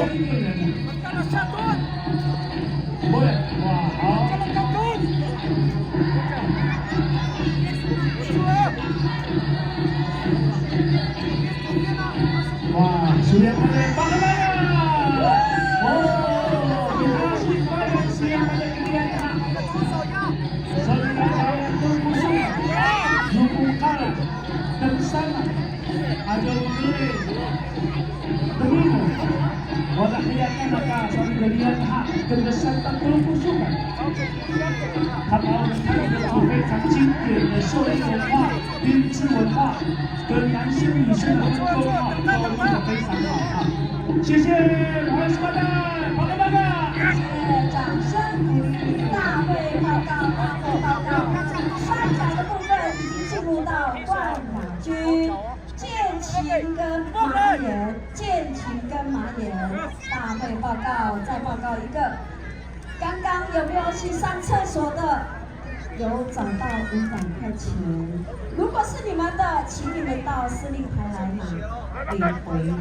一个人。不会，哇，好。哇，球员他们帮了呀！哦，给他是快点时间，他的一点啊。所以大家都不是如果看了登山了，他就可以登一个。Wala kaya ka sa galian ha ganda sa tatlong puso ka. Kapag nagkakasubay sa 经典的兽医文化、编织文化跟男性女性的沟通啊，都做得非常好啊！谢谢，老师们，好的，谢谢，掌声鼓励！大会报告，摔跤的部分已经进入到冠亚军。剑琴跟马眼，大会报告，再报告一个。刚刚有没有去上厕所的？有找到500块钱。如果是你们的，请你们到司令台来领回。